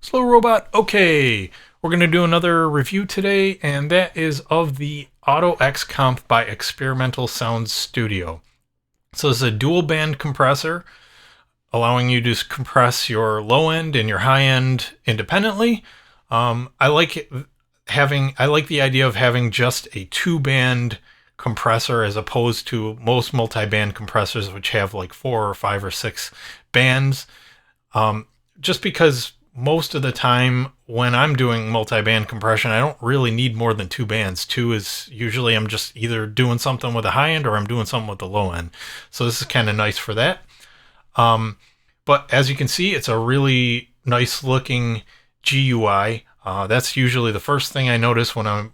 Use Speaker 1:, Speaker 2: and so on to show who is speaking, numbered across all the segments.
Speaker 1: Slow Robot. Okay, we're going to do another review today, and that is of the Auto X Comp by Experimental Sounds Studio. So this is a dual band compressor, allowing you to compress your low end and your high end independently. I like the idea of having just a two band compressor as opposed to most multi-band compressors which have like 4 or 5 or 6 bands. Just because most of the time when I'm doing multi-band compression, I don't really need more than 2 bands. 2 is usually I'm just either doing something with the high end or I'm doing something with the low end. So this is kind of nice for that. But as you can see, it's a really nice looking GUI. That's usually the first thing I notice when I'm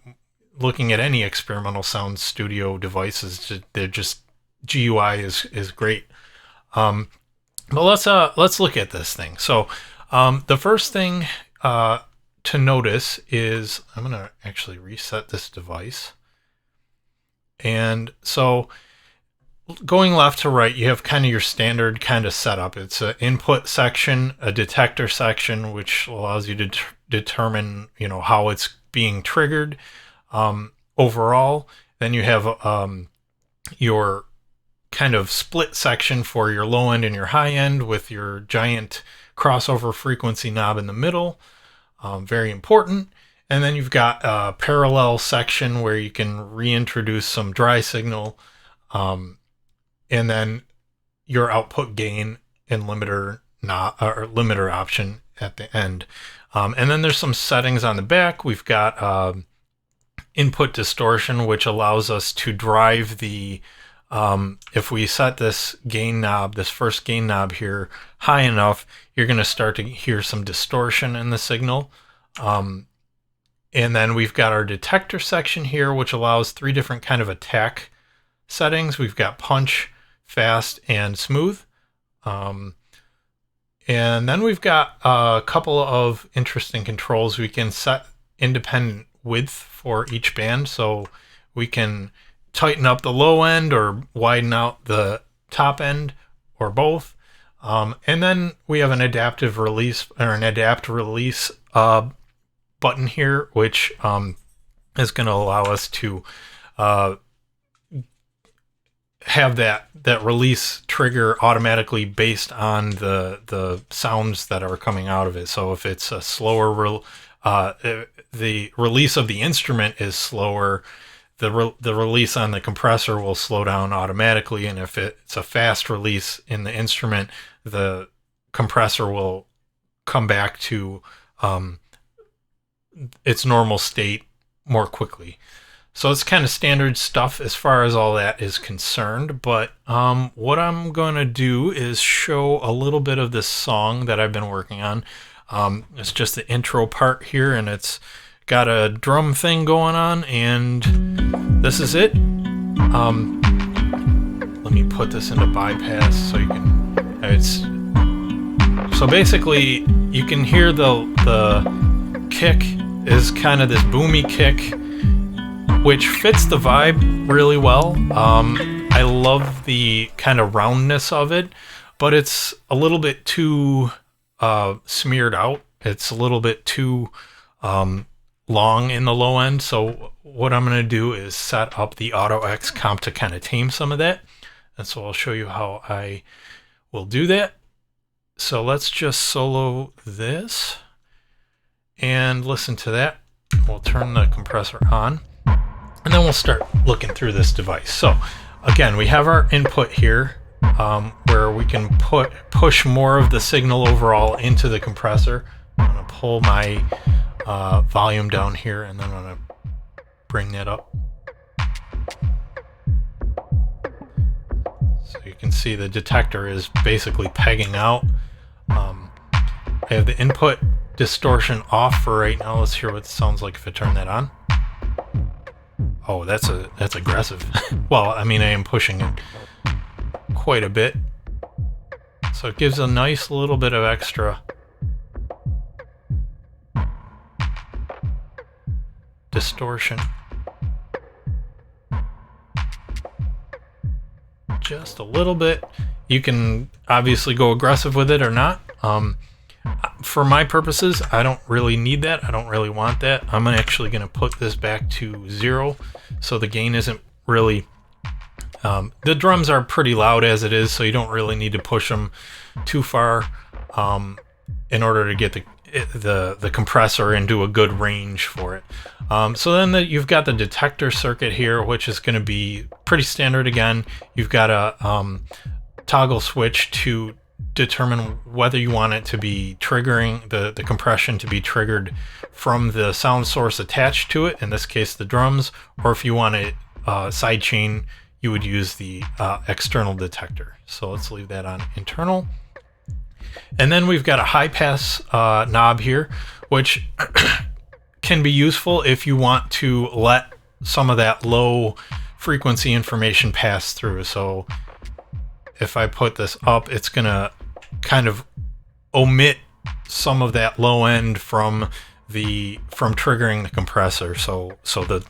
Speaker 1: looking at any Experimental Sounds Studio devices. They're just GUI is great. But let's look at this thing. So the first thing to notice is I'm going to actually reset this device. And so going left to right, you have kind of your standard kind of setup. It's an input section, a detector section, which allows you to determine, how it's being triggered overall. Then you have your kind of split section for your low end and your high end with your giant crossover frequency knob in the middle. Very important. And then you've got a parallel section where you can reintroduce some dry signal. And then your output gain and limiter option at the end. And then there's some settings on the back. We've got input distortion, which allows us to drive the if we set this gain knob, this first gain knob here, high enough, you're going to start to hear some distortion in the signal. And then we've got our detector section here, which allows 3 different kind of attack settings. We've got punch, fast, and smooth. And then we've got a couple of interesting controls. We can set independent width for each band, so we can tighten up the low end or widen out the top end or both. And then we have an adaptive release or an adapt release button here, which is going to allow us to have that release trigger automatically based on the sounds that are coming out of it. So if it's a slower, the release of the instrument is slower, the release on the compressor will slow down automatically. And if it's a fast release in the instrument, the compressor will come back to its normal state more quickly. So it's kind of standard stuff as far as all that is concerned. But what I'm going to do is show a little bit of this song that I've been working on. It's just the intro part here, and it's got a drum thing going on, and this is it. Let me put this into bypass so you can. So basically you can hear the kick is kind of this boomy kick, which fits the vibe really well. I love the kind of roundness of it, but it's a little bit too smeared out. It's a little bit too long in the low end. So what I'm going to do is set up the Auto X Comp to kind of tame some of that. And so I'll show you how I will do that. So let's just solo this and listen to that. We'll turn the compressor on. And then we'll start looking through this device. So again, we have our input here where we can push more of the signal overall into the compressor. I'm going to pull my volume down here, and then I'm going to bring that up. So you can see the detector is basically pegging out. I have the input distortion off for right now. Let's hear what it sounds like if I turn that on. Oh, that's aggressive. Well, I mean, I am pushing it quite a bit. So it gives a nice little bit of extra distortion. Just a little bit. You can obviously go aggressive with it or not. for my purposes, I don't really need that. I don't really want that. I'm actually going to put this back to 0, so the gain isn't really... the drums are pretty loud as it is, so you don't really need to push them too far in order to get the compressor into a good range for it. So then you've got the detector circuit here, which is going to be pretty standard again. You've got a toggle switch to determine whether you want it to be triggering the compression to be triggered from the sound source attached to it, in this case the drums, or if you want it sidechain, you would use the external detector. So let's leave that on internal. And then we've got a high pass knob here, which can be useful if you want to let some of that low frequency information pass through. So if I put this up, it's gonna kind of omit some of that low end from triggering the compressor. So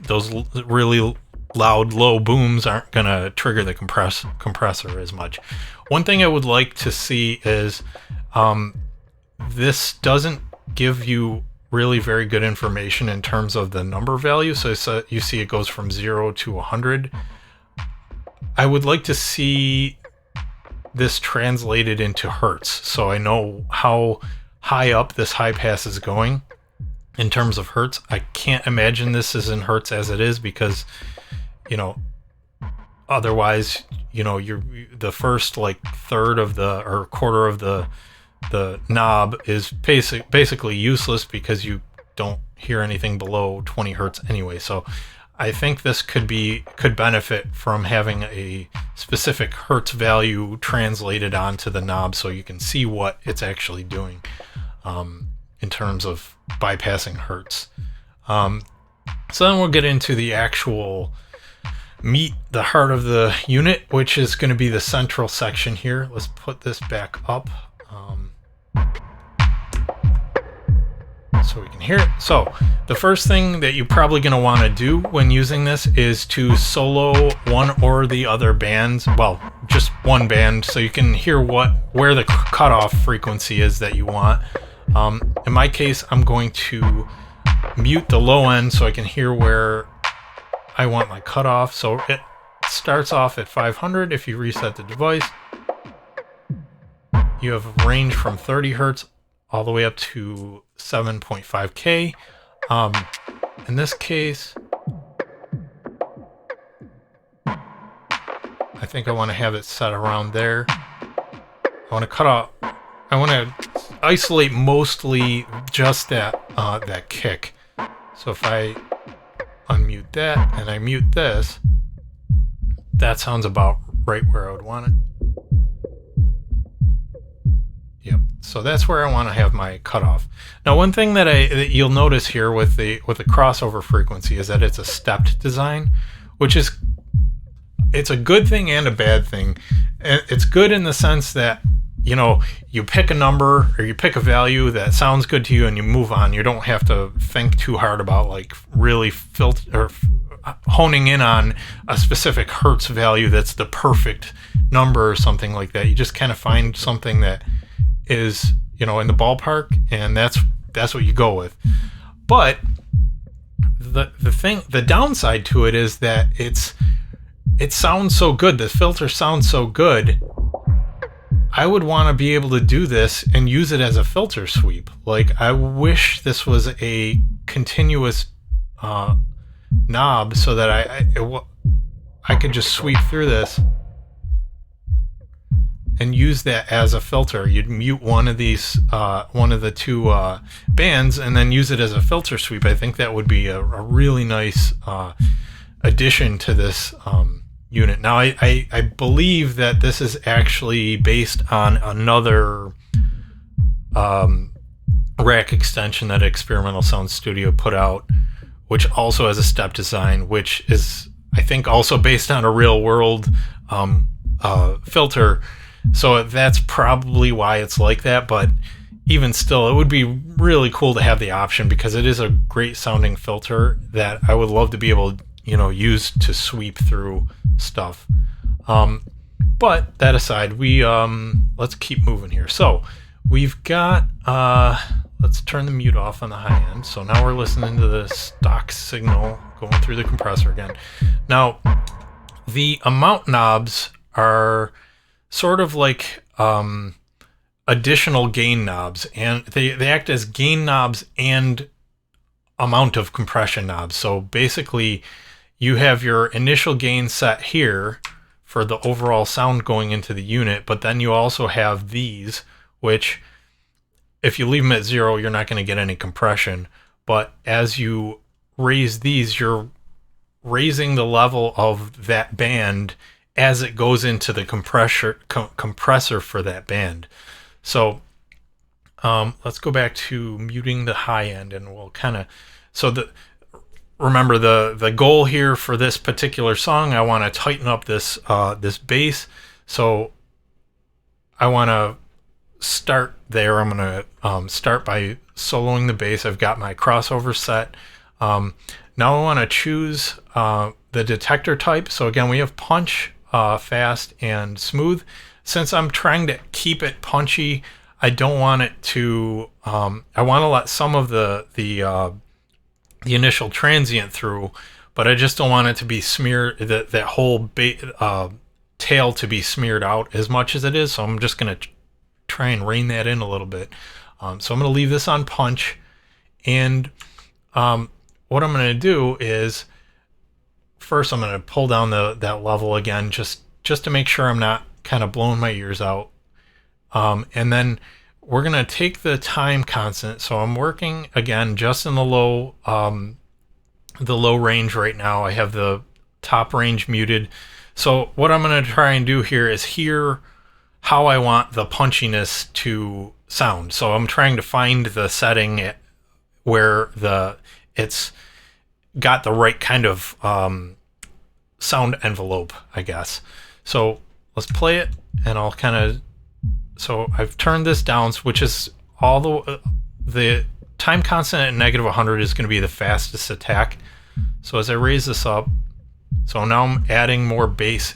Speaker 1: those really loud low booms aren't gonna trigger the compressor as much. One thing I would like to see is this doesn't give you really very good information in terms of the number value. So you see it goes from 0 to 100. I would like to see this translated into hertz, so I know how high up this high pass is going in terms of hertz. I can't imagine this is in hertz as it is, because otherwise you're the first like third of the or quarter of the knob is basically useless, because you don't hear anything below 20 hertz anyway. So I think this could benefit from having a specific hertz value translated onto the knob, so you can see what it's actually doing in terms of bypassing hertz. So then we'll get into the actual meat, the heart of the unit, which is going to be the central section here. Let's put this back up so we can hear it. So the first thing that you're probably going to want to do when using this is to solo one or the other bands, well, just one band, so you can hear where the cutoff frequency is that you want. In my case, I'm going to mute the low end so I can hear where I want my cutoff. So it starts off at 500. If you reset the device, you have a range from 30 hertz all the way up to 7.5K. In this case, I think I want to have it set around there. I want to isolate mostly just that kick. So if I unmute that and I mute this, that sounds about right where I would want it. Yep. So that's where I want to have my cutoff. Now, one thing that you'll notice here with the crossover frequency is that it's a stepped design, which is, it's a good thing and a bad thing. It's good in the sense that you pick a number or you pick a value that sounds good to you and you move on. You don't have to think too hard about like really honing in on a specific hertz value that's the perfect number or something like that. You just kind of find something that is in the ballpark, and that's what you go with. But the downside to it is that it sounds so good. The filter sounds so good. I would want to be able to do this and use it as a filter sweep. Like, I wish this was a continuous knob so that I could just sweep through this and use that as a filter. You'd mute one of the two bands and then use it as a filter sweep. I think that would be a really nice addition to this unit. Now, I believe that this is actually based on another rack extension that Ekssperimental Sounds Studio put out, which also has a step design, which is, I think, also based on a real world filter. So that's probably why it's like that. But even still, it would be really cool to have the option, because it is a great sounding filter that I would love to be able to use to sweep through stuff. But that aside, let's keep moving here. So we've got, let's turn the mute off on the high end. So now we're listening to the stock signal going through the compressor again. Now, the amount knobs are sort of like additional gain knobs, and they act as gain knobs and amount of compression knobs. So basically, you have your initial gain set here for the overall sound going into the unit, but then you also have these, which if you leave them at 0, you're not going to get any compression. But as you raise these, you're raising the level of that band as it goes into the compressor for that band. So let's go back to muting the high end, and we'll kind of, remember the goal here for this particular song, I want to tighten up this this bass. So I want to start there. I'm going to start by soloing the bass. I've got my crossover set. Now I want to choose the detector type. So again, we have punch, fast, and smooth. Since I'm trying to keep it punchy, I don't want it to, I want to let some of the initial transient through, but I just don't want it to be smeared, that whole tail to be smeared out as much as it is. So I'm just going to try and rein that in a little bit. So I'm going to leave this on punch, and what I'm going to do is first I'm going to pull down that level again, just to make sure I'm not kind of blowing my ears out. And then we're going to take the time constant. So I'm working again just in the low range right now. I have the top range muted. So what I'm going to try and do here is hear how I want the punchiness to sound. So I'm trying to find the setting where it's got the right kind of sound envelope, I guess. So let's play it, and I'll kind of, so I've turned this down, which is all the time constant at negative 100 is going to be the fastest attack. So as I raise this up, so now I'm adding more bass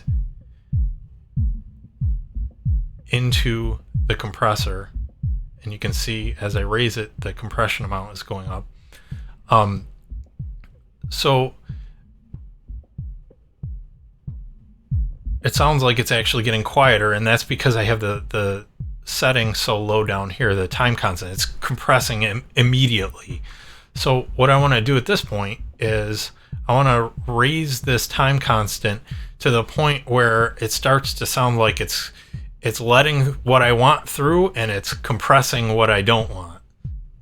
Speaker 1: into the compressor, and you can see as I raise it, the compression amount is going up. So it sounds like it's actually getting quieter, and that's because I have the setting so low down here, the time constant. It's compressing immediately. So what I want to do at this point is I want to raise this time constant to the point where it starts to sound like it's letting what I want through, and it's compressing what I don't want.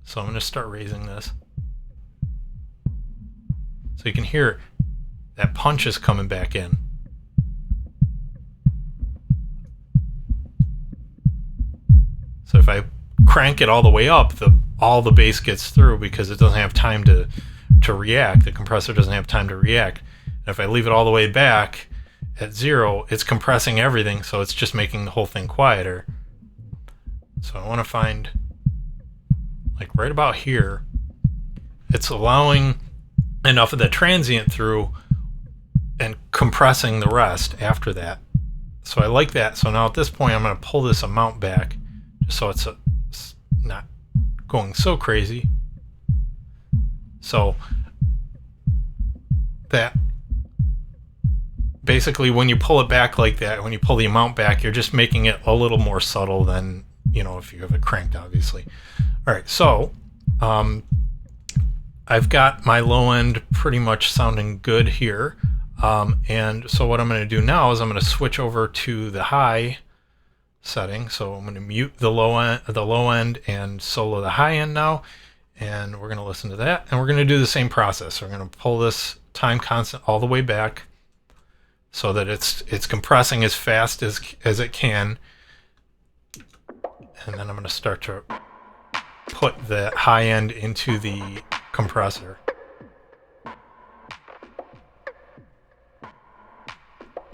Speaker 1: So I'm going to start raising this. So you can hear that punch is coming back in. So if I crank it all the way up, all the bass gets through because it doesn't have time to react. The compressor doesn't have time to react. And if I leave it all the way back at 0, it's compressing everything, so it's just making the whole thing quieter. So I want to find, like right about here, it's allowing enough of the transient through and compressing the rest after that. So I like that. So now at this point, I'm going to pull this amount back just so it's not going so crazy. So that basically, when you pull it back like that, when you pull the amount back, you're just making it a little more subtle than, if you have it cranked, obviously. All right, so I've got my low end pretty much sounding good here. And so what I'm going to do now is I'm going to switch over to the high setting. So I'm going to mute the low end and solo the high end now. And we're going to listen to that. And we're going to do the same process. We're going to pull this time constant all the way back so that it's compressing as fast as it can. And then I'm going to start to put the high end into the compressor.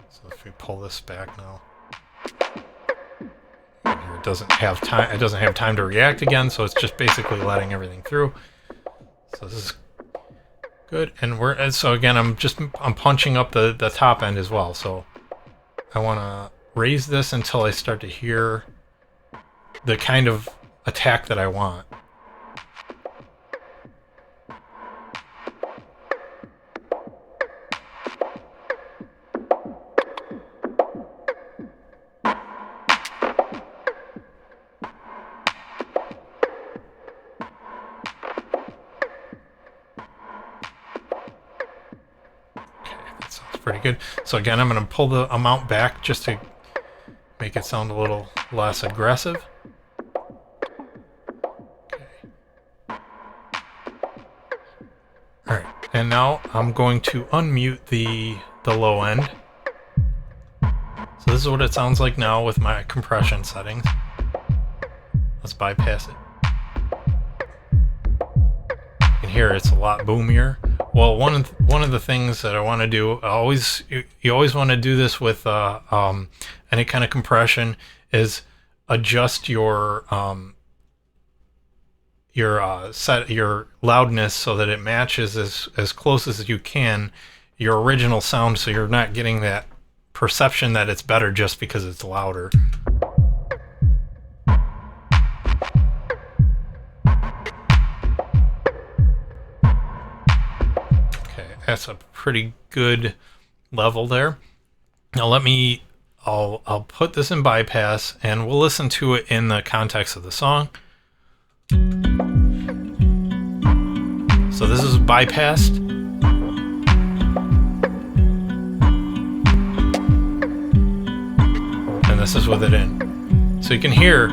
Speaker 1: So if we pull this back now, here it doesn't have time to react again, so it's just basically letting everything through. So this is good. And so again, I'm punching up the top end as well. So I want to raise this until I start to hear the kind of attack that I want. Pretty good. So again, I'm going to pull the amount back just to make it sound a little less aggressive. Okay. All right, and now I'm going to unmute the low end. So this is what it sounds like now with my compression settings. Let's bypass it. You can hear it's a lot boomier. Well, one of the things that I want to do, you always want to do this with any kind of compression, is adjust your loudness so that it matches as close as you can your original sound, so you're not getting that perception that it's better just because it's louder. That's a pretty good level there. Now I'll put this in bypass and we'll listen to it in the context of the song. So this is bypassed. And this is with it in. So you can hear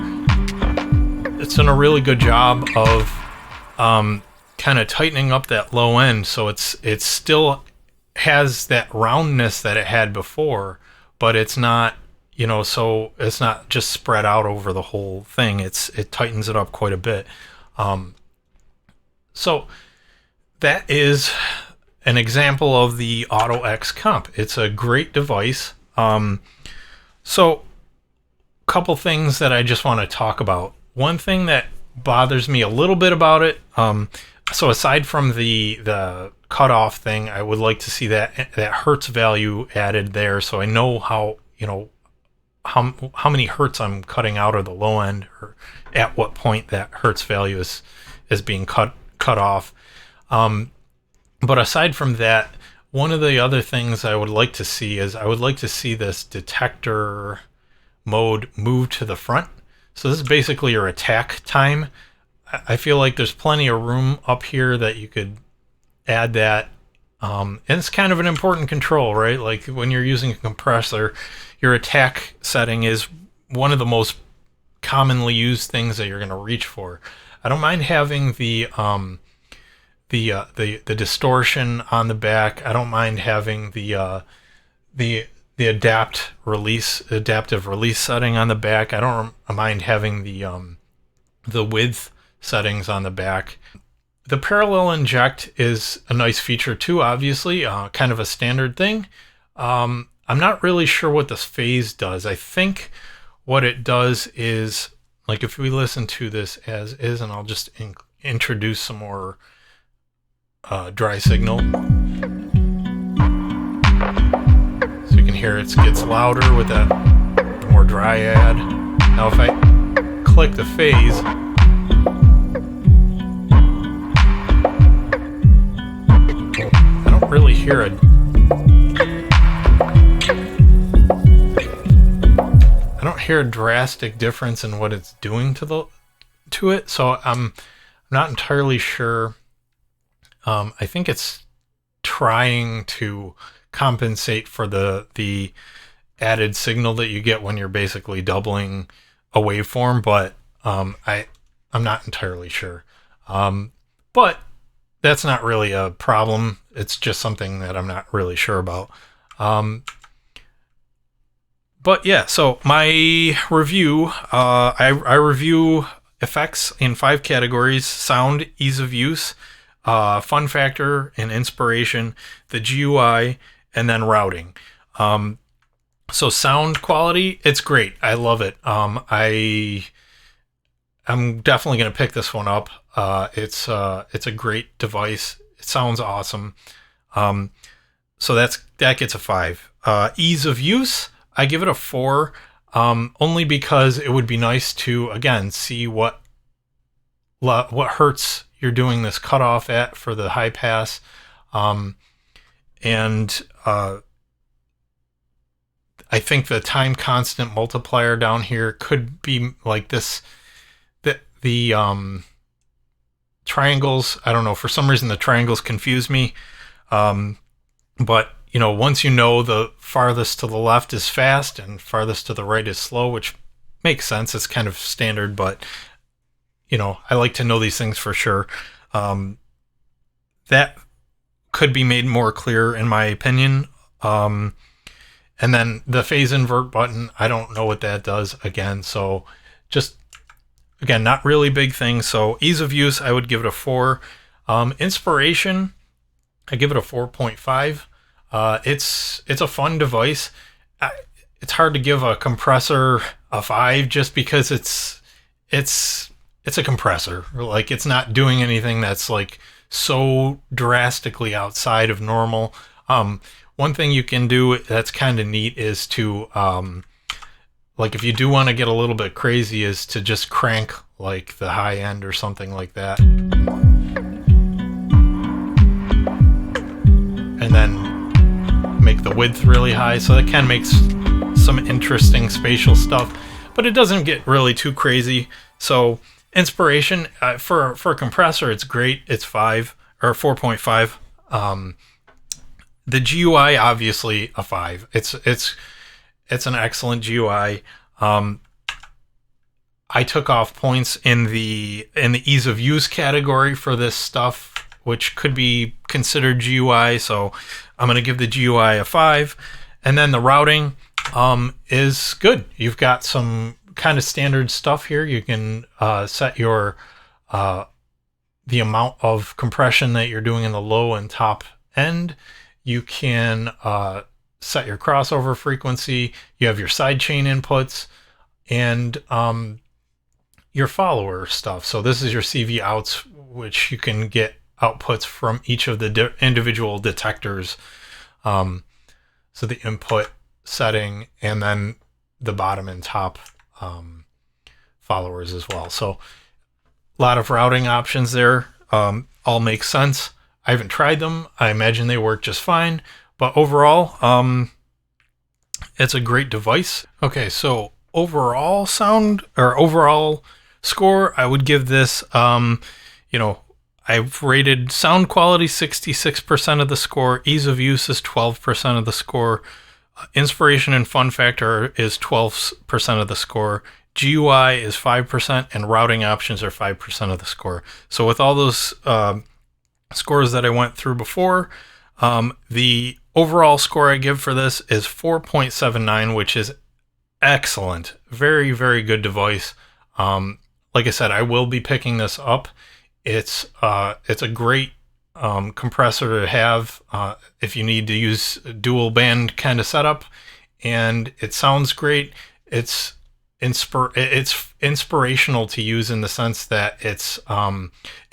Speaker 1: it's done a really good job of kind of tightening up that low end, so it still has that roundness that it had before, but it's not, so it's not just spread out over the whole thing. It tightens it up quite a bit. So that is an example of the Auto X comp. It's a great device. So a couple things that I just want to talk about. One thing that bothers me a little bit about it, so aside from the cutoff thing, I would like to see that hertz value added there, so I know how many hertz I'm cutting out of the low end, or at what point that hertz value is being cut off. But aside from that, one of the other things I would like to see is this detector mode move to the front. So this is basically your attack time. I feel like there's plenty of room up here that you could add that. And it's kind of an important control, right? Like when you're using a compressor, your attack setting is one of the most commonly used things that you're going to reach for. I don't mind having the distortion on the back. I don't mind having the adaptive release setting on the back. I don't mind having the width settings on the back. The parallel inject is a nice feature too, obviously, kind of a standard thing. I'm not really sure what this phase does. I think what it does is, like if we listen to this as is, and I'll just introduce some more dry signal. So you can hear it gets louder with that more dryad. Now if I click the phase, really hear I don't hear a drastic difference in what it's doing to it, so I'm not entirely sure. I think it's trying to compensate for the added signal that you get when you're basically doubling a waveform, but I'm not entirely sure. But that's not really a problem. It's just something that I'm not really sure about. But yeah, so my review, I review effects in 5 categories: sound, ease of use, fun factor and inspiration, the GUI, and then routing. So sound quality, it's great. I love it. I'm definitely going to pick this one up. It's a great device. It sounds awesome. So that gets a 5. Ease of use, I give it a 4, only because it would be nice to, again, see what what hertz you're doing this cutoff at for the high pass. And I think the time constant multiplier down here could be like this. The triangles, I don't know, for some reason the triangles confuse me. But once you know the farthest to the left is fast and farthest to the right is slow, which makes sense. It's kind of standard, but I like to know these things for sure. That could be made more clear in my opinion. And then the phase invert button, I don't know what that does again. So just, again, not really big things. So ease of use, I would give it a 4. Inspiration, I give it a 4.5. It's a fun device. It's hard to give a compressor a 5 just because it's a compressor. Like, it's not doing anything that's like so drastically outside of normal. One thing you can do that's kind of neat is to like, if you do want to get a little bit crazy, is to just crank like the high end or something like that, and then make the width really high. So that kind of makes some interesting spatial stuff, but it doesn't get really too crazy. So inspiration, for a compressor, it's great. It's 5 or 4.5. The GUI, obviously a 5. It's an excellent GUI. I took off points in the ease of use category for this stuff, which could be considered GUI. So I'm going to give the GUI a 5. And then the routing is good. You've got some kind of standard stuff here. You can set your the amount of compression that you're doing in the low and top end. You can set your crossover frequency. You have your sidechain inputs and your follower stuff. So this is your CV outs, which you can get outputs from each of the individual detectors. So the input setting and then the bottom and top followers as well. So a lot of routing options there. All make sense. I haven't tried them. I imagine they work just fine. But overall, it's a great device. Okay, so overall score, I would give this, I've rated sound quality 66% of the score. Ease of use is 12% of the score. Inspiration and fun factor is 12% of the score. GUI is 5%, and routing options are 5% of the score. So with all those scores that I went through before, the overall score I give for this is 4.79, which is excellent. Very, very good device. Like I said, I will be picking this up. It's a great compressor to have if you need to use a dual band kind of setup, and it sounds great. It's inspirational to use in the sense that it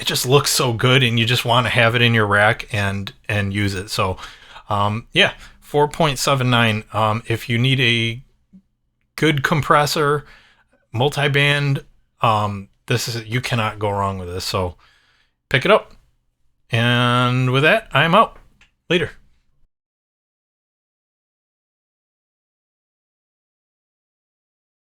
Speaker 1: just looks so good, and you just want to have it in your rack and use it. So 4.79. If you need a good compressor, multi-band, you cannot go wrong with this. So pick it up. And with that, I'm out. Later.